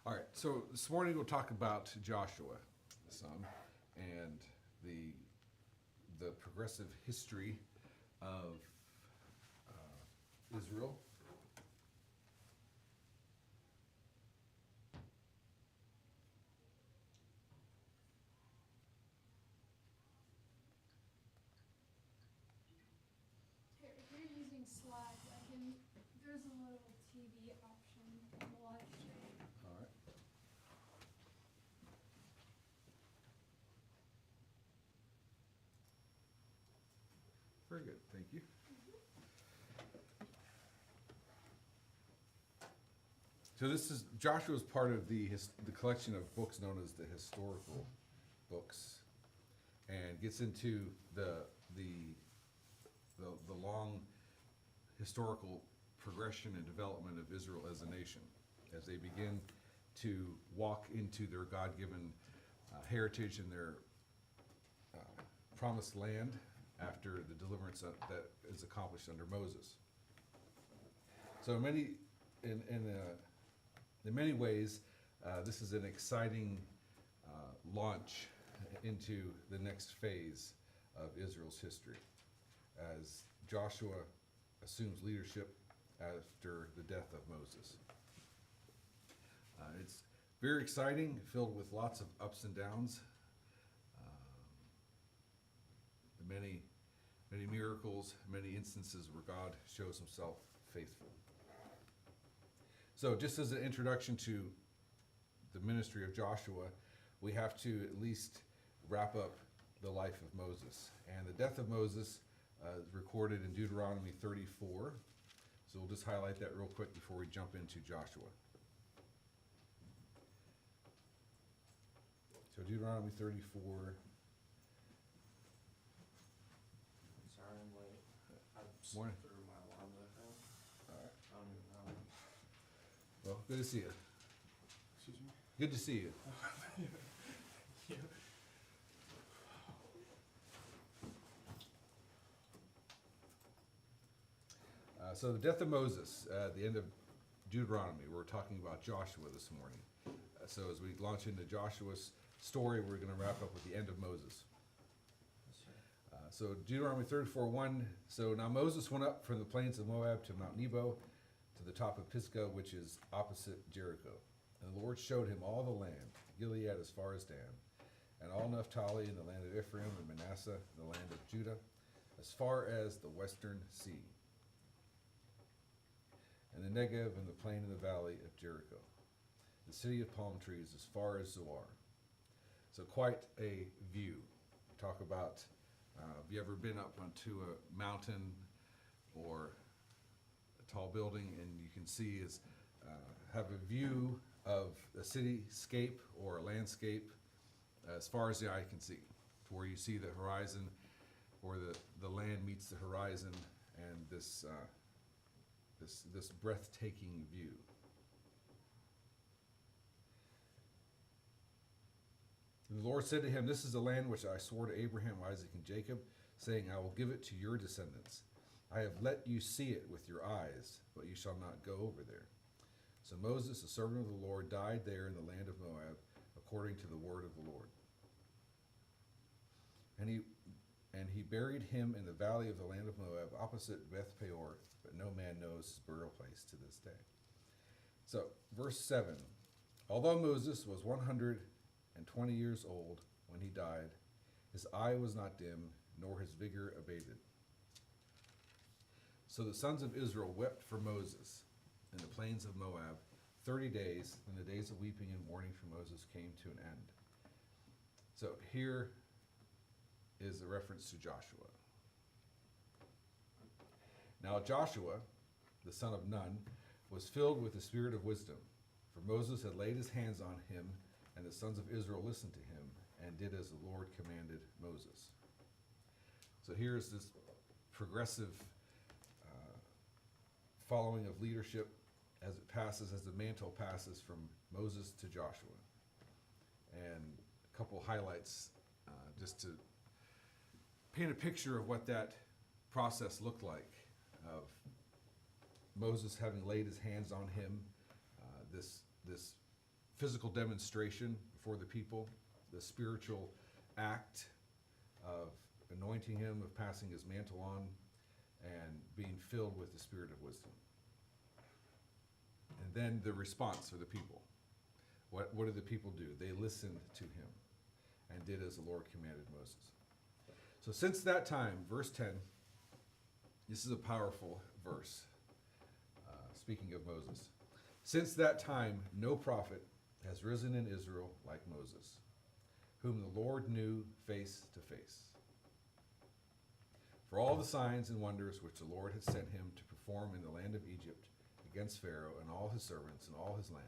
All right, so this morning we'll talk about Joshua some and the progressive history of Israel. Here, if you're using slides, there's a little TV option on the live stream. All right. Very good, thank you. So this is Joshua's part of the collection of books known as the historical books, and gets into the long historical progression and development of Israel as a nation, as they begin to walk into their God-given heritage and their promised land after the deliverance that is accomplished under Moses. So in many ways, this is an exciting launch into the next phase of Israel's history, as Joshua assumes leadership after the death of Moses. It's very exciting, filled with lots of ups and downs, many miracles, many instances where God shows himself faithful. So just as an introduction to the ministry of Joshua, we have to at least wrap up the life of Moses. And the death of Moses is recorded in Deuteronomy 34. So we'll just highlight that real quick before we jump into Joshua. So Deuteronomy 34. Sorry, I'm late. I Morning. slept through my alarm that I had. All right. I don't even know. Well, good to see you. Excuse me? Good to see you. Yeah. So the death of Moses, the end of Deuteronomy. We're talking about Joshua this morning. So as we launch into Joshua's story, we're going to wrap up with the end of Moses. Yes, sir. So Deuteronomy 34:1. So now Moses went up from the plains of Moab to Mount Nebo, to the top of Pisgah, which is opposite Jericho. And the Lord showed him all the land, Gilead as far as Dan, and all Naphtali in the land of Ephraim, and Manasseh in the land of Judah, as far as the western sea, and the Negev and the plain in the valley of Jericho, the city of palm trees as far as Zoar. So quite a view. Talk about, have you ever been up onto a mountain or a tall building, and you can see have a view of a cityscape or a landscape as far as the eye can see, to where you see the horizon, or the land meets the horizon, and this breathtaking view. And the Lord said to him, "This is the land which I swore to Abraham, Isaac, and Jacob, saying, I will give it to your descendants. I have let you see it with your eyes, but you shall not go over there." So Moses, the servant of the Lord, died there in the land of Moab, according to the word of the Lord. And he buried him in the valley of the land of Moab, opposite Beth Peor, but no man knows his burial place to this day. So, verse 7. Although Moses was 120 years old when he died, his eye was not dim, nor his vigor abated. So the sons of Israel wept for Moses in the plains of Moab 30 days, and the days of weeping and mourning for Moses came to an end. So here is the reference to Joshua. Now Joshua, the son of Nun, was filled with the spirit of wisdom, for Moses had laid his hands on him, and the sons of Israel listened to him, and did as the Lord commanded Moses. So here's this progressive following of leadership as the mantle passes from Moses to Joshua. And a couple highlights just to paint a picture of what that process looked like, of Moses having laid his hands on him, this physical demonstration before the people, the spiritual act of anointing him, of passing his mantle on, and being filled with the spirit of wisdom. And then the response for the people. What did the people do? They listened to him and did as the Lord commanded Moses. So since that time, verse 10, this is a powerful verse, speaking of Moses. Since that time, no prophet has risen in Israel like Moses, whom the Lord knew face to face. For all the signs and wonders which the Lord had sent him to perform in the land of Egypt against Pharaoh and all his servants and all his land,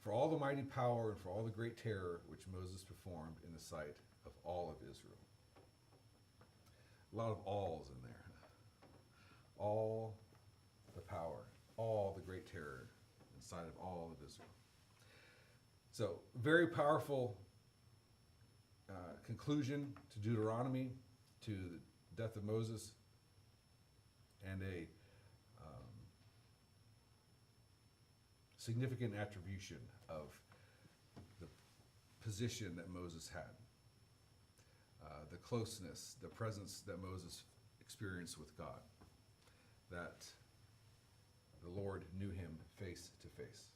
for all the mighty power and for all the great terror which Moses performed in the sight of all of Israel. A lot of alls in there. All the power, all the great terror in sight of all of Israel. So, very powerful conclusion to Deuteronomy, to the death of Moses, and a significant attribution of the position that Moses had, the closeness, the presence that Moses experienced with God, that the Lord knew him face to face.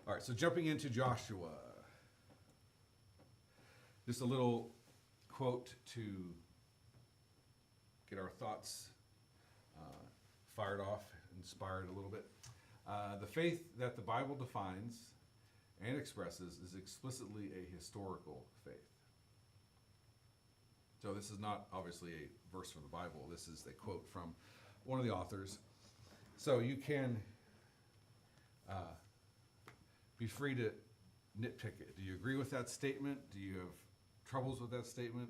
All right, so jumping into Joshua, just a little quote to get our thoughts fired off, inspired a little bit. The faith that the Bible defines and expresses is explicitly a historical faith. So this is not obviously a verse from the Bible. This is a quote from one of the authors. So you can be free to nitpick it. Do you agree with that statement? Do you have troubles with that statement?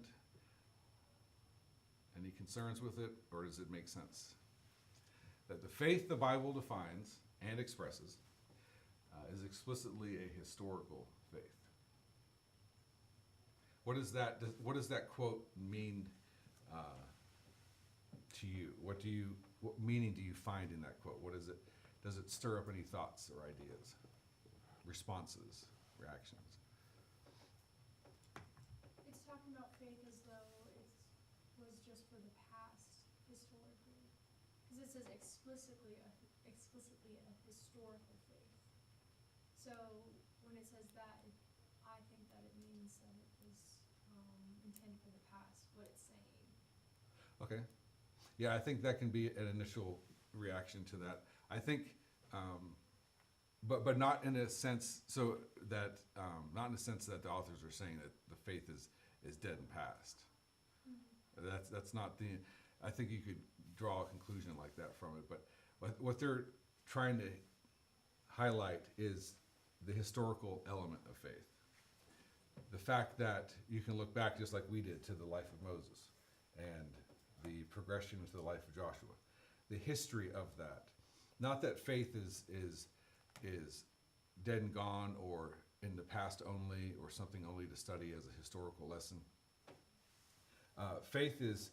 Any concerns with it? Or does it make sense? That the faith the Bible defines and expresses is explicitly a historical faith. What does that quote mean to you? What meaning do you find in that quote? What is it? Does it stir up any thoughts or ideas, responses, reactions? It's talking about faith as though it was just for the past historically, because it says explicitly a historical faith. So when it says that, I think that it means that it was intended for the past. What it's saying. Okay. Yeah, I think that can be an initial reaction to that. I think, but not in a sense. So that not in a sense that the authors are saying that the faith is dead and past. Mm-hmm. That's not the. I think you could draw a conclusion like that from it. But what they're trying to highlight is the historical element of faith. The fact that you can look back just like we did to the life of Moses and the progression to the life of Joshua, the history of that. Not that faith is dead and gone or in the past only or something only to study as a historical lesson. Faith is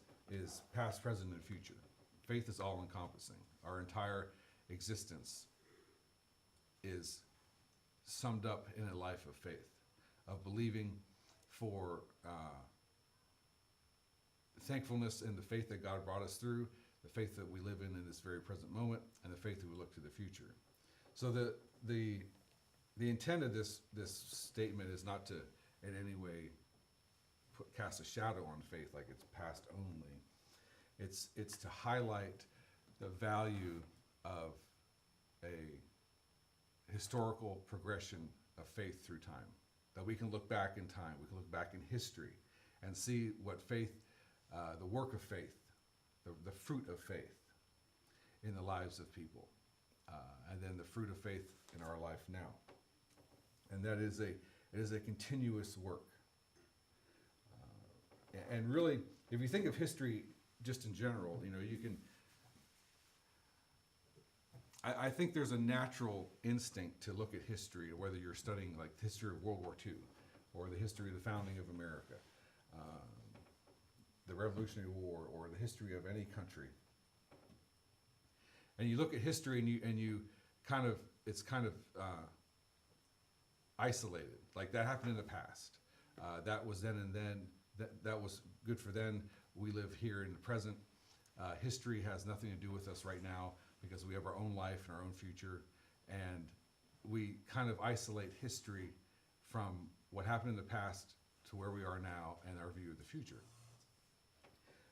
past, present, and future. Faith is all encompassing. Our entire existence is summed up in a life of faith, of believing for thankfulness in the faith that God brought us through, the faith that we live in this very present moment, and the faith that we look to the future. So the intent of this statement is not to in any way cast a shadow on faith like it's past only. It's to highlight the value of a historical progression of faith through time. That we can look back in time, we can look back in history and see what faith, the work of faith, the fruit of faith in the lives of people, and then the fruit of faith in our life now. And that is a continuous work. And really, if you think of history just in general, you can. I think there's a natural instinct to look at history, whether you're studying like the history of World War II or the history of the founding of America, the Revolutionary War, or the history of any country. And you look at history and you kind of it's kind of isolated. Like that happened in the past. That was then and then. That was good for then. We live here in the present. History has nothing to do with us right now because we have our own life and our own future, and we kind of isolate history from what happened in the past to where we are now and our view of the future.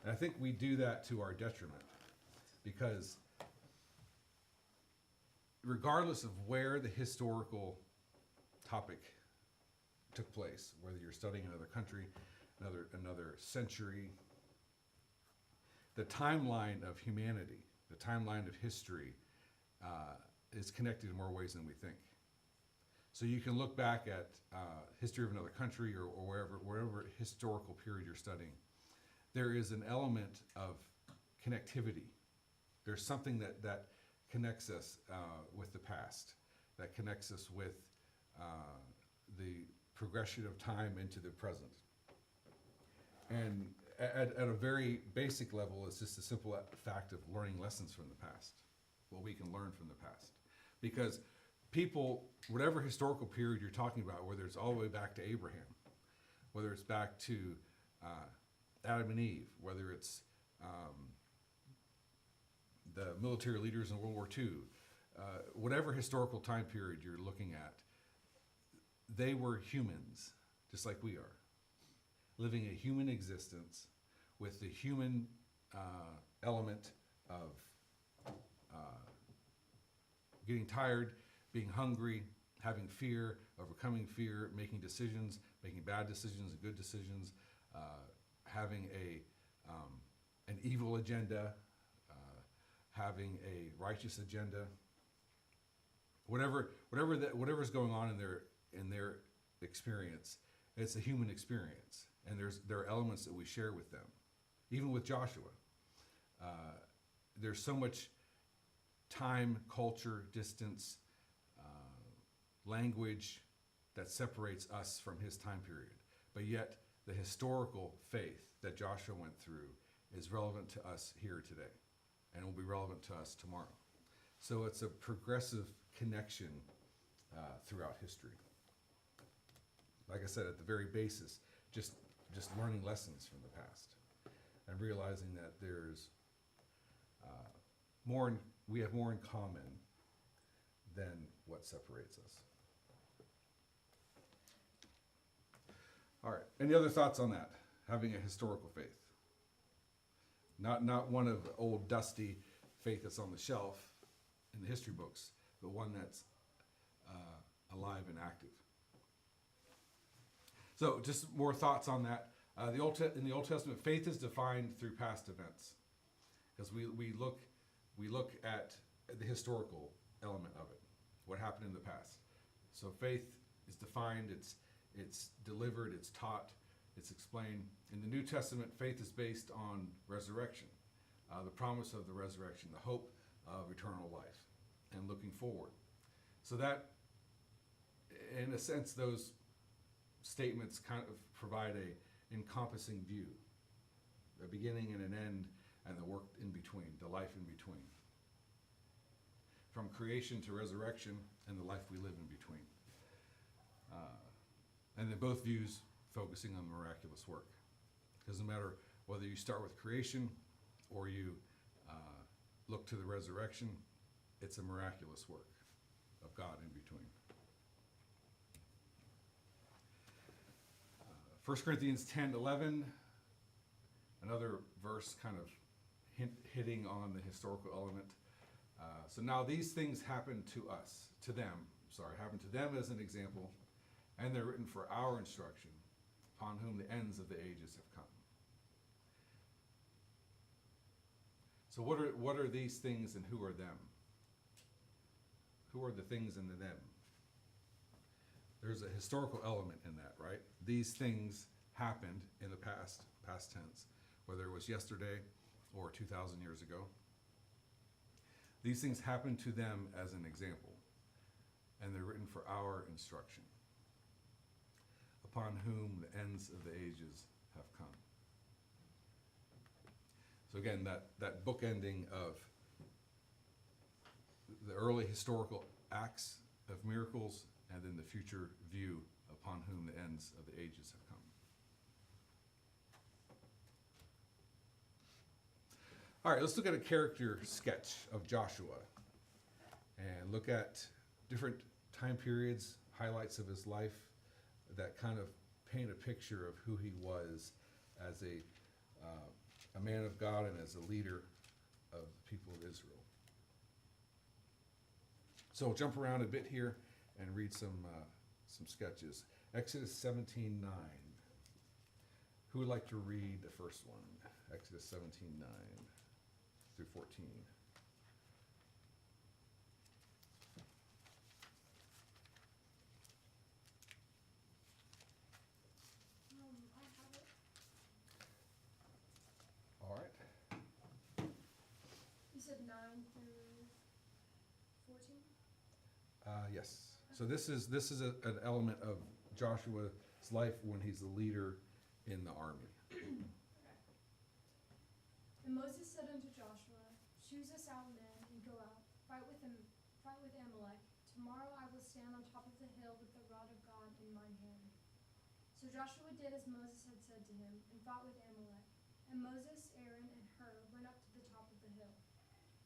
And I think we do that to our detriment because regardless of where the historical topic took place, whether you're studying another country, another century, the timeline of humanity, the timeline of history is connected in more ways than we think. So you can look back at history of another country or wherever historical period you're studying. There is an element of connectivity. There's something that connects us with the past, that connects us with the progression of time into the present. And at a very basic level, it's just a simple fact of learning lessons from the past, what we can learn from the past. Because people, whatever historical period you're talking about, whether it's all the way back to Abraham, whether it's back to Adam and Eve, whether it's the military leaders in World War II, whatever historical time period you're looking at, they were humans, just like we are, living a human existence with the human element of getting tired, being hungry, having fear, overcoming fear, making decisions, making bad decisions and good decisions, having an evil agenda, having a righteous agenda. Whatever's going on in their experience, it's a human experience, and there are elements that we share with them. Even with Joshua, there's so much time, culture, distance, language that separates us from his time period. But yet, the historical faith that Joshua went through is relevant to us here today, and will be relevant to us tomorrow. So it's a progressive connection throughout history. Like I said, at the very basis, just learning lessons from the past and realizing that there's we have more in common than what separates us. All right. Any other thoughts on that? Having a historical faith, not one of the old dusty faith that's on the shelf in the history books, but one that's alive and active. So, just more thoughts on that. In the Old Testament, faith is defined through past events, because we look at the historical element of it, what happened in the past. So faith is defined, it's delivered, it's taught, it's explained. In the New Testament, faith is based on resurrection, the promise of the resurrection, the hope of eternal life, and looking forward. So that, in a sense, those statements kind of provide a encompassing view, a beginning and an end, and the work in between, the life in between. From creation to resurrection and the life we live in between. And then both views focusing on the miraculous work. It doesn't matter whether you start with creation or you look to the resurrection, it's a miraculous work of God in between. 1 Corinthians 10:11, another verse kind of hitting on the historical element. So now these things happen to them as an example, and they're written for our instruction, upon whom the ends of the ages have come. So what are these things and who are them? Who are the things and the them? There's a historical element in that, right? These things happened in the past tense, whether it was yesterday or 2,000 years ago. These things happened to them as an example, and they're written for our instruction, upon whom the ends of the ages have come. So again, that bookending of the early historical acts of miracles, and then the future view upon whom the ends of the ages have come. All right, let's look at a character sketch of Joshua and look at different time periods, highlights of his life that kind of paint a picture of who he was as a man of God and as a leader of the people of Israel. So we'll jump around a bit here and read some sketches. Exodus 17:9. Who would like to read the first one? Exodus 17:9 through 14. I have it. All right. You said 9 through 14? Yes. So this is an element of Joshua's life when he's a leader in the army. Okay. And Moses said unto Joshua, choose us out men and go out, fight with Amalek. Tomorrow I will stand on top of the hill with the rod of God in mine hand. So Joshua did as Moses had said to him, and fought with Amalek. And Moses, Aaron, and Hur went up to the top of the hill.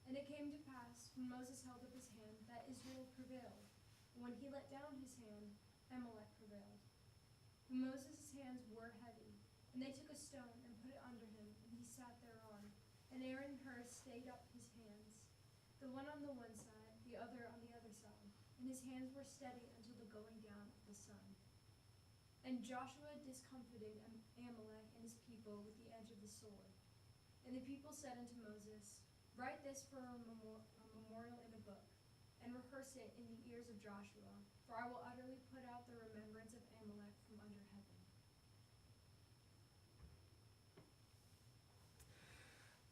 And it came to pass, when Moses held up his hand, that Israel prevailed. And when he let down his hand, Amalek prevailed. And Moses' hands were heavy, and they took a stone and put it under him, and he sat thereon. And Aaron and Hur stayed up his hands, the one on the one side, the other on the other side. And his hands were steady until the going down of the sun. And Joshua discomfited Amalek and his people with the edge of the sword. And the people said unto Moses, write this for a memorial in a book, and rehearse it in the ears of Joshua, for I will utterly put out the remembrance of Amalek from under heaven.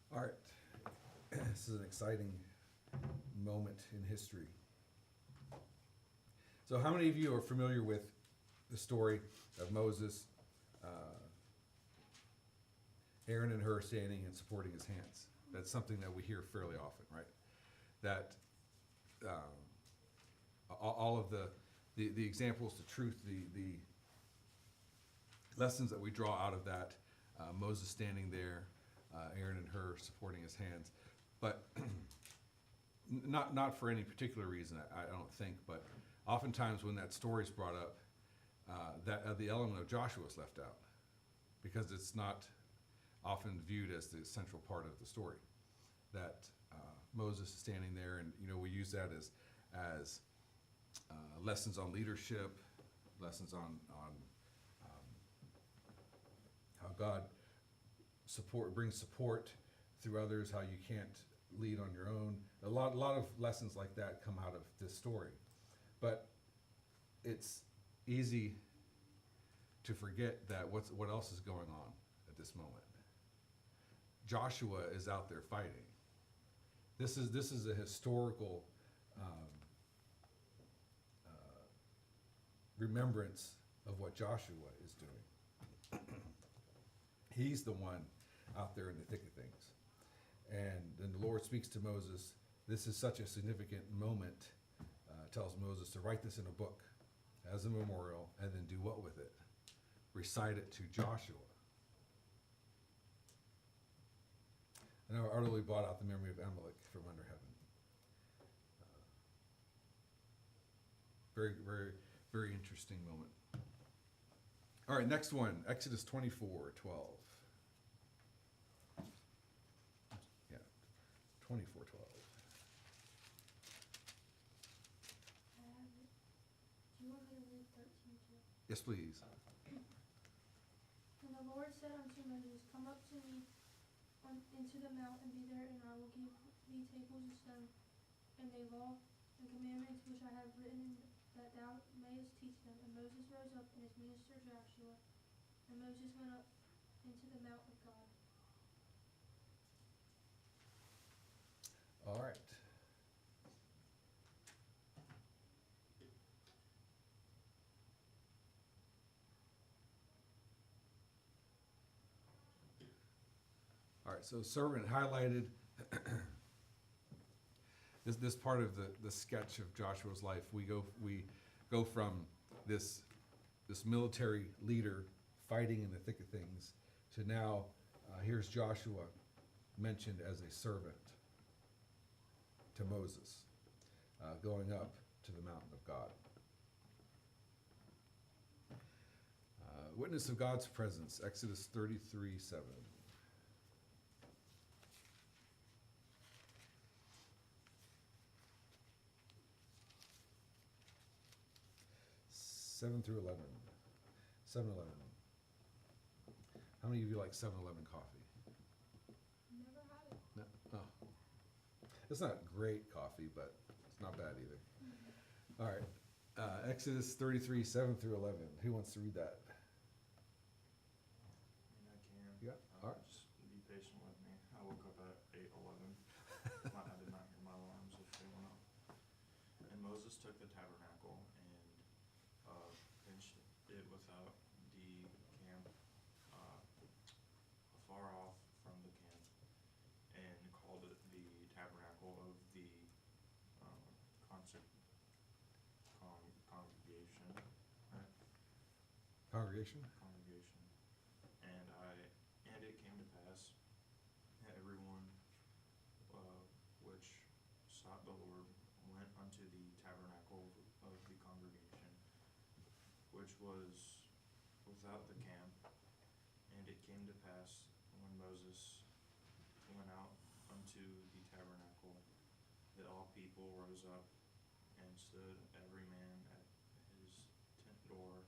All right. This is an exciting moment in history. So how many of you are familiar with the story of Moses, Aaron and Hur standing and supporting his hands? That's something that we hear fairly often, right? That all of the examples, the truth, the lessons that we draw out of that, Moses standing there, Aaron and Hur supporting his hands, but not for any particular reason, I don't think, but oftentimes when that story is brought up, that the element of Joshua is left out because it's not often viewed as the central part of the story. That Moses is standing there, and we use that as lessons on leadership, lessons on how God brings support through others, how you can't lead on your own. A lot of lessons like that come out of this story, but it's easy to forget that what else is going on at this moment. Joshua is out there fighting. This is a historical remembrance of what Joshua is doing. He's the one out there in the thick of things. And then the Lord speaks to Moses. This is such a significant moment. Tells Moses to write this in a book as a memorial, and then do what with it? Recite it to Joshua. And I utterly blot out the memory of Amalek from under heaven. Very, very, very interesting moment. All right, next one, Exodus 24:12. Yeah, 24:12. Do you want me to read 13 too? Yes, please. And the Lord said unto Moses, come up to me into the mount, and be there, and I will give thee tables of stone, and a law and commandments which I have written, that thou mayest teach them. And Moses rose up, and his minister Joshua, and Moses went up into the mount of God. All right. All right, so servant highlighted. this part of the sketch of Joshua's life, we go from this military leader fighting in the thick of things to now here's Joshua mentioned as a servant to Moses, going up to the mountain of God. Witness of God's presence, Exodus 33:7. 7 through 11. 7-Eleven. How many of you like 7-Eleven coffee? Never had it. No? Oh. It's not great coffee, but it's not bad either. All right. Exodus 33, 7 through 11. Who wants to read that? I mean, I can. Yeah, alright. Just be patient with me. I woke up at 8:11. I did not hear my alarms if they went off. And Moses took the tabernacle and pinched it without the camp, afar off from the camp, and called it the tabernacle of the congregation, right? Congregation? Congregation. And it came to pass that everyone which sought the Lord went unto the tabernacle of the congregation, which was without the camp. And it came to pass when Moses went out unto the tabernacle that all people rose up and stood every man at his tent door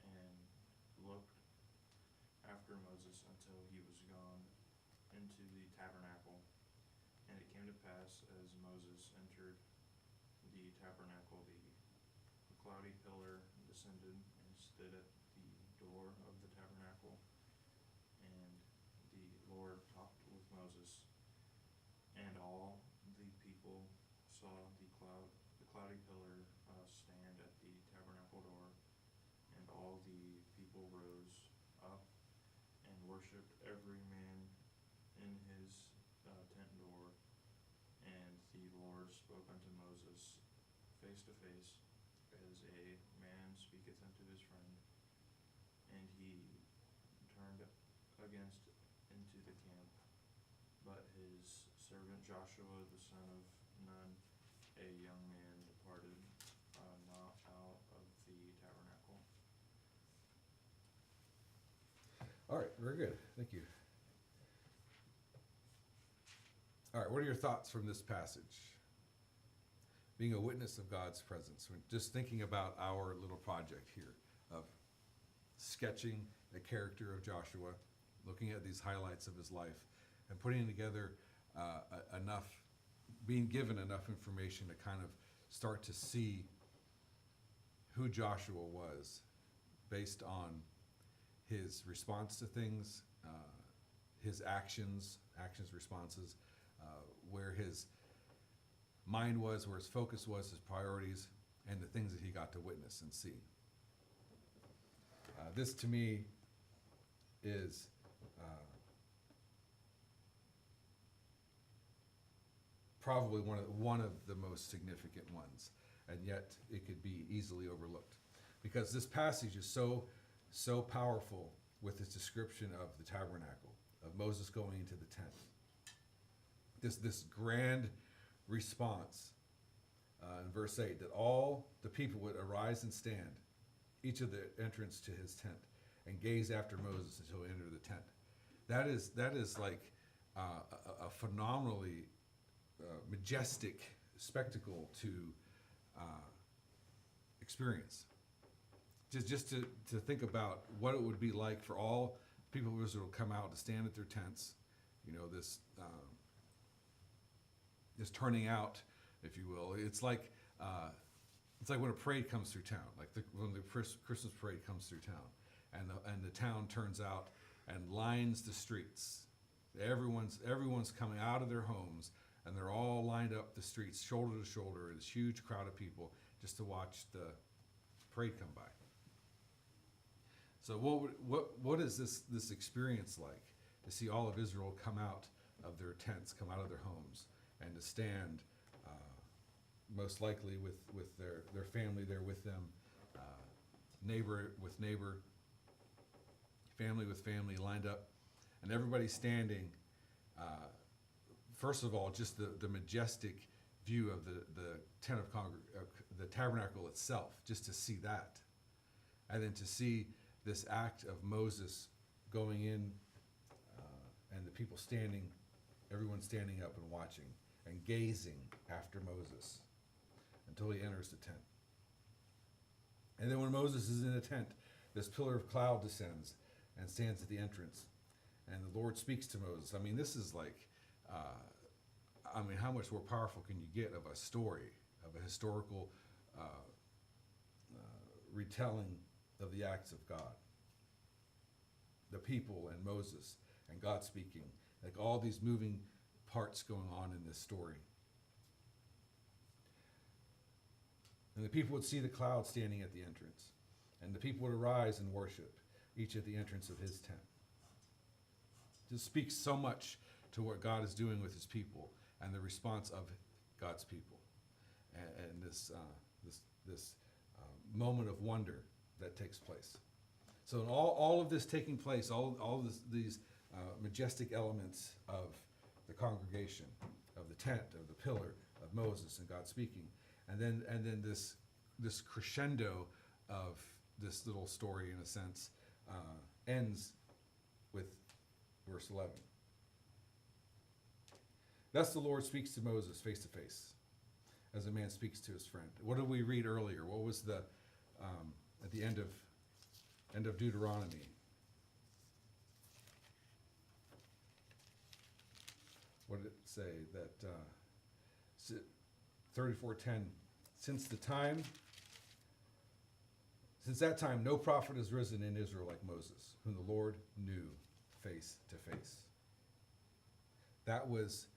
and looked after Moses until he was gone into the tabernacle. And it came to pass as Moses entered the tabernacle, the cloudy pillar descended and stood at the door of the tabernacle. And the Lord talked with Moses, and all the people saw the cloudy pillar stand at the tabernacle door. And all the people rose up and worshipped every man in his tent door. And the Lord spoke unto Moses face to face, as a man speaketh unto his friend. And he turned against into the camp, but his servant Joshua the son of Nun, a young man, departed not out of the tabernacle. All right, very good. Thank you. All right, what are your thoughts from this passage? Being a witness of God's presence. When just thinking about our little project here of sketching the character of Joshua, looking at these highlights of his life, and putting together enough, being given enough information to kind of start to see who Joshua was based on his response to things, his actions, responses, where his mind was, where his focus was, his priorities, and the things that he got to witness and see. This to me is probably one of the most significant ones, and yet it could be easily overlooked, because this passage is so powerful with its description of the tabernacle, of Moses going into the tent. This grand response in verse 8, that all the people would arise and stand, each of the entrance to his tent, and gaze after Moses until he entered the tent. That is like a phenomenally majestic spectacle to experience. Just to think about what it would be like for all people of Israel to come out to stand at their tents, this turning out, if you will. It's like when a parade comes through town, like when the Christmas parade comes through town, and the town turns out and lines the streets. Everyone's coming out of their homes, and they're all lined up the streets, shoulder to shoulder, this huge crowd of people just to watch the parade come by. So what is this experience like, to see all of Israel come out of their tents, come out of their homes, and to stand most likely with their family there with them, neighbor with neighbor, family with family lined up, and everybody standing. First of all, just the majestic view of the tent of the tabernacle itself, just to see that, and then to see this act of Moses going in, and the people standing, everyone standing up and watching and gazing after Moses until he enters the tent. And then when Moses is in the tent, this pillar of cloud descends and stands at the entrance, and the Lord speaks to Moses. I mean, this is like, how much more powerful can you get of a story, of a historical retelling of the acts of God? The people and Moses and God speaking, like all these moving parts going on in this story. And the people would see the cloud standing at the entrance, and the people would arise and worship, each at the entrance of his tent. This speaks so much to what God is doing with his people and the response of God's people, and this moment of wonder that takes place. So in all of this taking place, all these majestic elements of the congregation, of the tent, of the pillar, of Moses and God speaking, and then this crescendo of this little story, in a sense, ends with verse 11. Thus the Lord speaks to Moses face to face, as a man speaks to his friend. What did we read earlier? What was the at the end of Deuteronomy? What did it say? That 34:10. Since that time, no prophet has risen in Israel like Moses, whom the Lord knew face to face. That was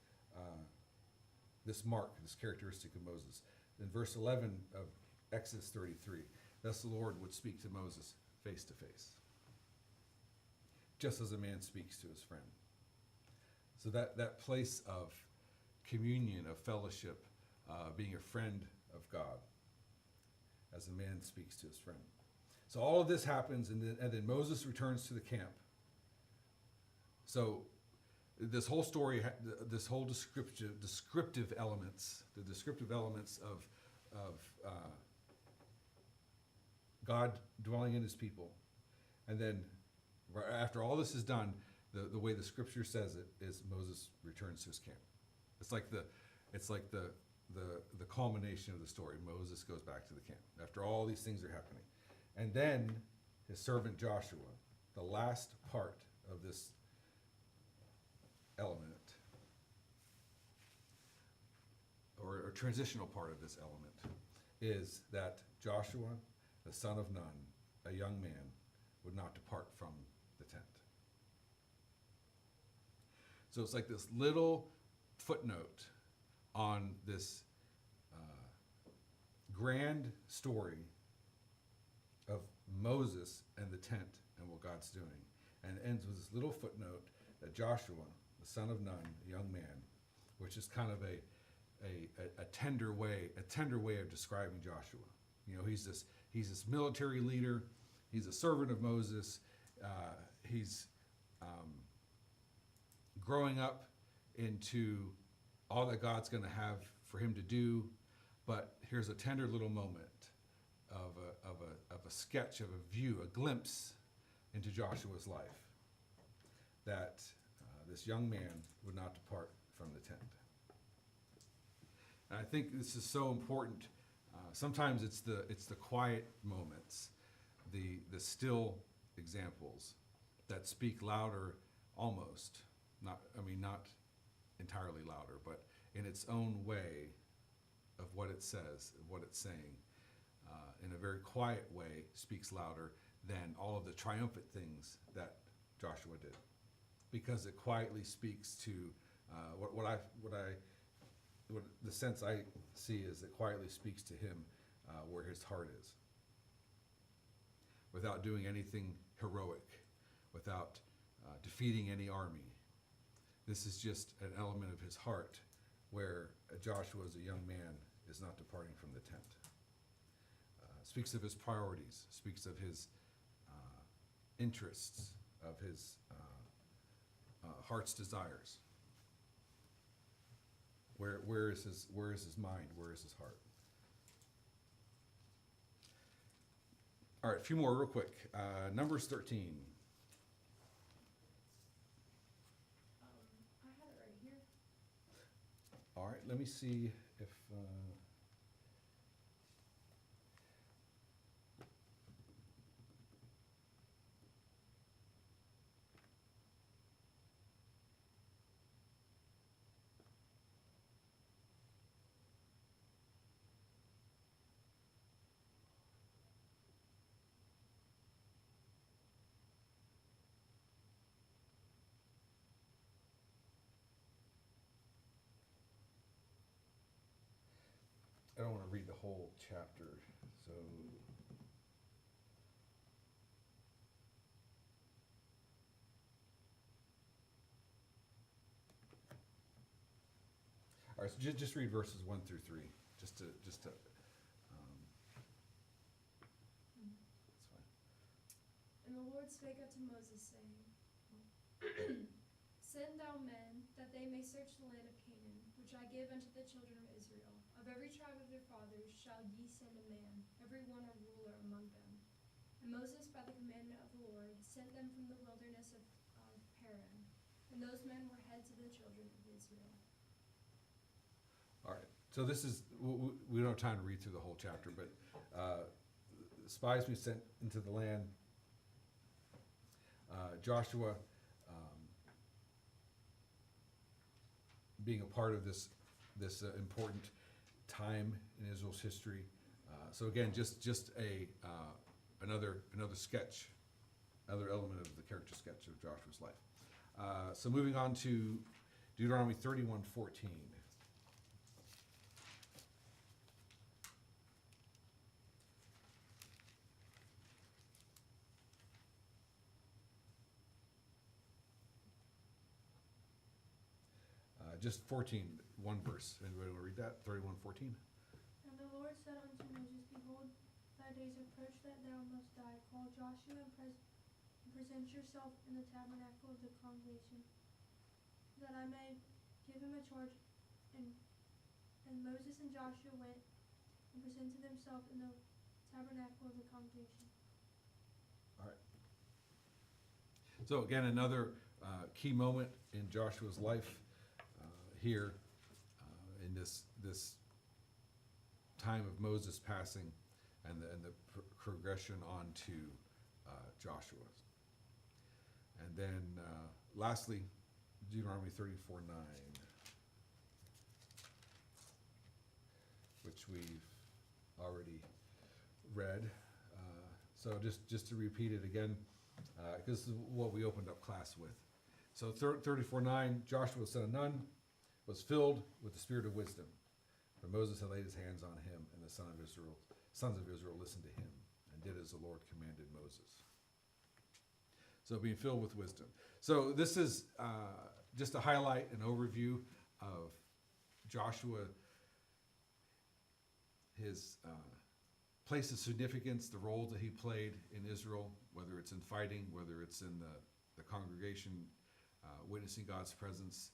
this mark, this characteristic of Moses. In verse 11 of Exodus 33, thus the Lord would speak to Moses face to face, just as a man speaks to his friend. So that place of communion, of fellowship, being a friend of God, as a man speaks to his friend. So all of this happens, and then Moses returns to the camp. So this whole story, this whole descriptive elements, the descriptive elements of God dwelling in his people, and then after all this is done, the way the scripture says it is Moses returns to his camp. It's like the culmination of the story. Moses goes back to the camp after all these things are happening, and then his servant Joshua, the last part of this element, or transitional part of this element, is that Joshua, the son of Nun, a young man, would not depart from the tent. So it's like this little footnote on this grand story of Moses and the tent and what God's doing, and it ends with this little footnote that Joshua, the son of Nun, a young man, which is kind of a tender way of describing Joshua. You know, he's this military leader. He's a servant of Moses. He's growing up into all that God's going to have for him to do. But here's a tender little moment of a sketch, of a view, a glimpse into Joshua's life, that this young man would not depart from the tent. And I think this is so important. Sometimes it's the quiet moments, the still examples that speak louder, almost not entirely louder, but in its own way of what it says, of what it's saying, in a very quiet way, speaks louder than all of the triumphant things that Joshua did, because it quietly speaks to what the sense I see is it quietly speaks to him where his heart is, without doing anything heroic, without defeating any army. This is just an element of his heart where Joshua, as a young man, is not departing from the tent. Speaks of his priorities, speaks of his interests, of his heart's desires. Where is his mind? Where is his heart? All right, a few more real quick. Numbers 13. I had it right here. All right, let me see if. I don't want to read the whole chapter, so. All right, so just read verses 1 through 3, just to. That's fine. And the Lord spake unto Moses, saying, Send thou men, that they may search the land of Canaan, which I give unto the children of Israel. Of every tribe of their fathers shall ye send a man, every one a ruler among them. And Moses, by the commandment of the Lord, sent them from the wilderness of Paran. And those men were heads of the children of Israel. All right, so this is, we don't have time to read through the whole chapter, but spies be sent into the land. Joshua being a part of this important time in Israel's history. So again, just another sketch, another element of the character sketch of Joshua's life. So moving on to Deuteronomy 31:14. Just 14, one verse. Anybody want to read that? 31:14. And the Lord said unto Moses, Behold, thy days approach that thou must die. Call Joshua and present yourself in the tabernacle of the congregation, that I may give him a charge. And Moses and Joshua went and presented themselves in the tabernacle of the congregation. All right. So again, another key moment in Joshua's life here in this time of Moses passing and the progression on to Joshua. And then lastly, Deuteronomy 34:9, which we've already read. So just to repeat it again, because this is what we opened up class with. So 34:9, Joshua son of Nun was filled with the spirit of wisdom, for Moses had laid his hands on him, and the sons of Israel listened to him and did as the Lord commanded Moses. So being filled with wisdom. So this is just to highlight an overview of Joshua, his place of significance, the role that he played in Israel, whether it's in fighting, whether it's in the congregation, witnessing God's presence,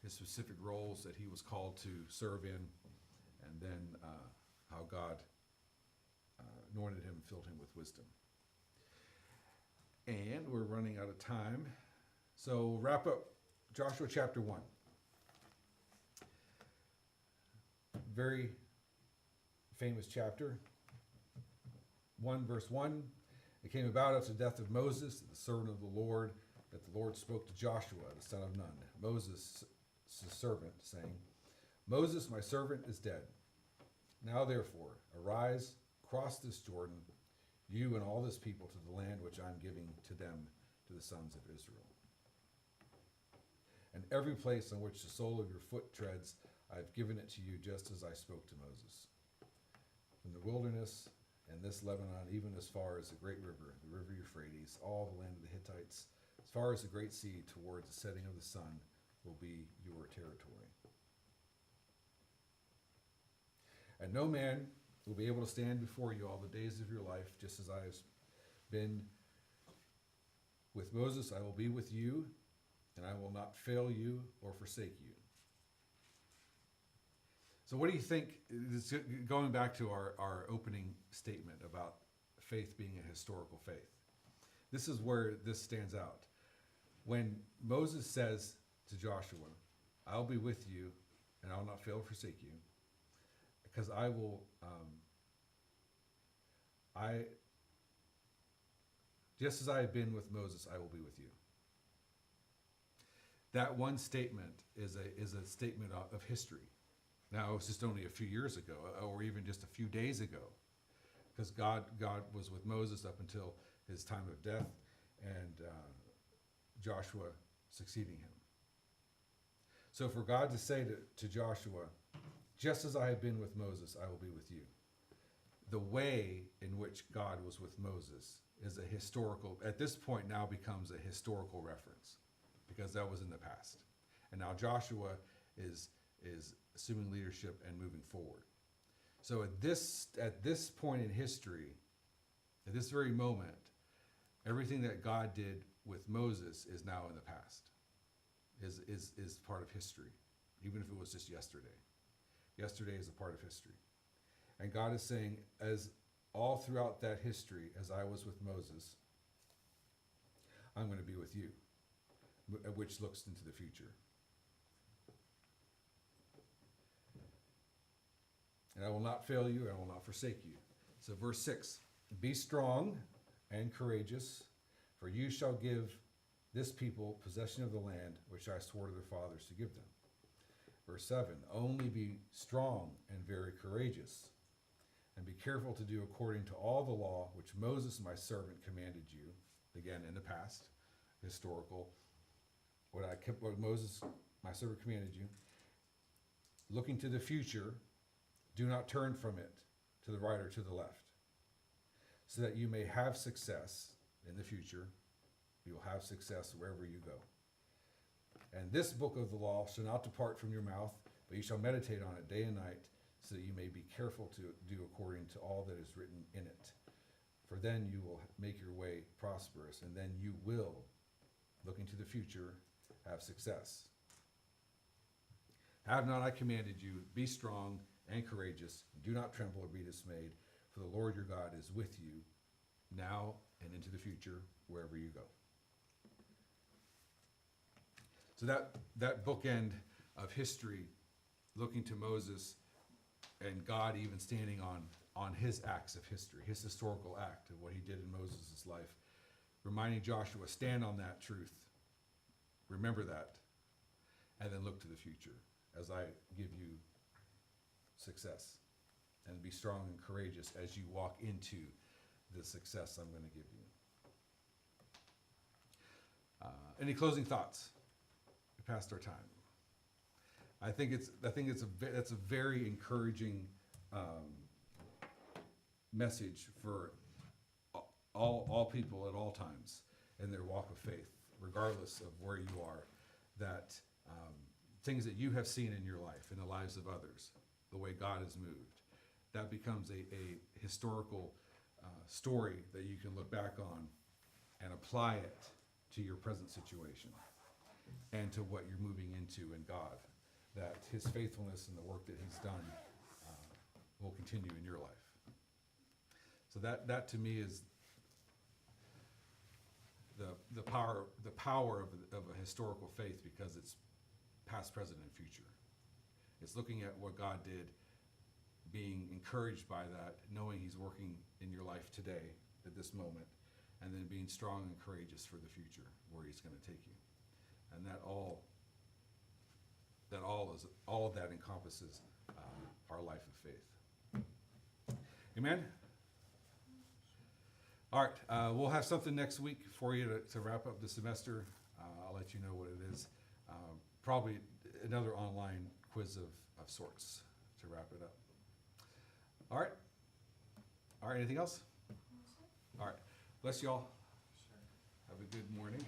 his specific roles that he was called to serve in, and then how God anointed him and filled him with wisdom. And we're running out of time. So we'll wrap up Joshua chapter 1. Very famous chapter. 1 verse 1. It came about after the death of Moses, the servant of the Lord, that the Lord spoke to Joshua, the son of Nun, Moses' servant, saying, Moses, my servant, is dead. Now therefore, arise, cross this Jordan, you and all this people, to the land which I am giving to them, to the sons of Israel. And every place on which the sole of your foot treads, I have given it to you, just as I spoke to Moses. From the wilderness and this Lebanon, even as far as the great river, the river Euphrates, all the land of the Hittites, as far as the great sea, towards the setting of the sun, will be your territory. And no man will be able to stand before you all the days of your life, just as I have been with Moses, I will be with you, and I will not fail you or forsake you. So what do you think, going back to our opening statement about faith being a historical faith? This is where this stands out. When Moses says to Joshua, I'll be with you, and I will not fail or forsake you, because I will, just as I have been with Moses, I will be with you. That one statement is a statement of history. Now, it was just only a few years ago, or even just a few days ago, because God was with Moses up until his time of death, and Joshua succeeding him. So for God to say to Joshua, just as I have been with Moses, I will be with you. The way in which God was with Moses is a historical, at this point now becomes a historical reference, because that was in the past. And now Joshua is assuming leadership and moving forward. So at this point in history, at this very moment, everything that God did with Moses is now in the past, is part of history, even if it was just yesterday. Yesterday is a part of history. And God is saying, as all throughout that history, as I was with Moses, I'm going to be with you, which looks into the future. And I will not fail you, and I will not forsake you. So verse 6, be strong and courageous, for you shall give this people possession of the land which I swore to their fathers to give them. Verse 7, only be strong and very courageous, and be careful to do according to all the law which Moses my servant commanded you. Again, in the past, historical, what Moses my servant commanded you. Looking to the future, do not turn from it to the right or to the left, so that you may have success in the future. You will have success wherever you go. And this book of the law shall not depart from your mouth, but you shall meditate on it day and night, so that you may be careful to do according to all that is written in it. For then you will make your way prosperous, and then you will, looking to the future, have success. Have not I commanded you, be strong and courageous, and do not tremble or be dismayed, for the Lord your God is with you now and into the future, wherever you go. So that bookend of history, looking to Moses and God even standing on his acts of history, his historical act of what he did in Moses' life, reminding Joshua, stand on that truth, remember that, and then look to the future as I give you success, and be strong and courageous as you walk into the success I'm going to give you. Any closing thoughts? We passed our time. I think that's a very encouraging message for all people at all times in their walk of faith, regardless of where you are. That things that you have seen in your life, in the lives of others, the way God has moved, that becomes a historical story that you can look back on and apply it to your present situation and to what you're moving into in God. That his faithfulness and the work that he's done will continue in your life. So that to me is the power of a historical faith, because it's past, present, and future. It's looking at what God did, being encouraged by that, knowing he's working in your life today at this moment, and then being strong and courageous for the future where he's going to take you. And all of that encompasses our life of faith. Amen? All right, we'll have something next week for you to wrap up the semester. I'll let you know what it is. Probably another online quiz of sorts to wrap it up. All right, anything else? All right, bless you all. Have a good morning.